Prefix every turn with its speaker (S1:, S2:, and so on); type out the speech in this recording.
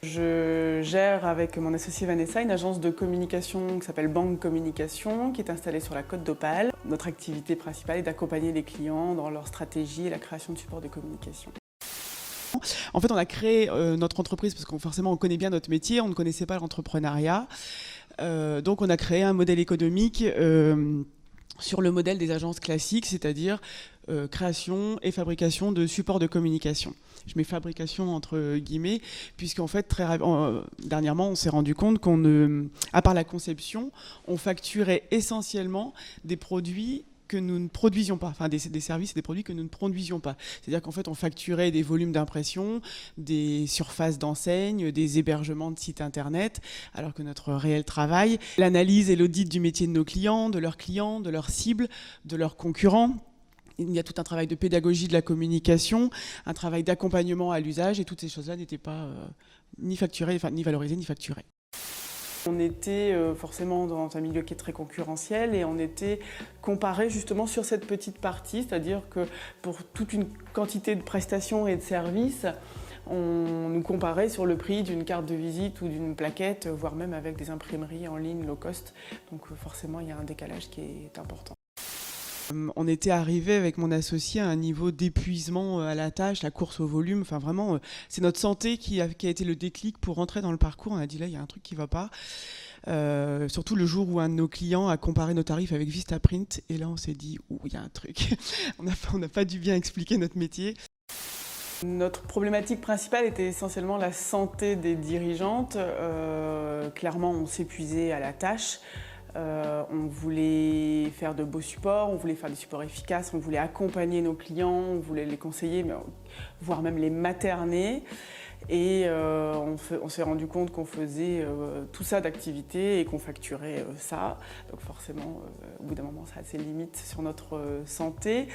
S1: Je gère avec mon associée Vanessa une agence de communication qui s'appelle Banque Communication, qui est installée sur la Côte d'Opale. Notre activité principale est d'accompagner les clients dans leur stratégie et la création de supports de communication. En fait, on a créé notre entreprise parce qu'on forcément on connaît bien notre métier, on ne connaissait pas l'entrepreneuriat. Donc on a créé un modèle économique sur le modèle des agences classiques, c'est-à-dire création et fabrication de supports de communication. Je mets fabrication entre guillemets, puisqu'en fait, dernièrement, on s'est rendu compte à part la conception, on facturait essentiellement des produits que nous ne produisions pas, enfin des services et des produits que nous ne produisions pas. C'est-à-dire qu'en fait, on facturait des volumes d'impression, des surfaces d'enseigne, des hébergements de sites internet, alors que notre réel travail, l'analyse et l'audit du métier de nos clients, de leurs cibles, de leurs concurrents. Il y a tout un travail de pédagogie de la communication, un travail d'accompagnement à l'usage, et toutes ces choses-là n'étaient pas ni facturées, ni valorisées, ni facturées. On était forcément dans un milieu qui est très concurrentiel et on était comparé justement sur cette petite partie, c'est-à-dire que pour toute une quantité de prestations et de services, on nous comparait sur le prix d'une carte de visite ou d'une plaquette, voire même avec des imprimeries en ligne low cost. Donc forcément, il y a un décalage qui est important. On était arrivé avec mon associé à un niveau d'épuisement à la tâche, la course au volume. Enfin vraiment, c'est notre santé qui a été le déclic pour rentrer dans le parcours. On a dit là, il y a un truc qui ne va pas. Surtout le jour où un de nos clients a comparé nos tarifs avec Vistaprint. Et là, on s'est dit, il y a un truc. On n'a pas dû bien expliquer notre métier. Notre problématique principale était essentiellement la santé des dirigeantes. Clairement, on s'épuisait à la tâche. On voulait faire de beaux supports, on voulait faire des supports efficaces, on voulait accompagner nos clients, on voulait les conseiller, voire même les materner. Et on s'est rendu compte qu'on faisait tout ça d'activité et qu'on facturait ça. Donc forcément, au bout d'un moment, ça a ses limites sur notre santé.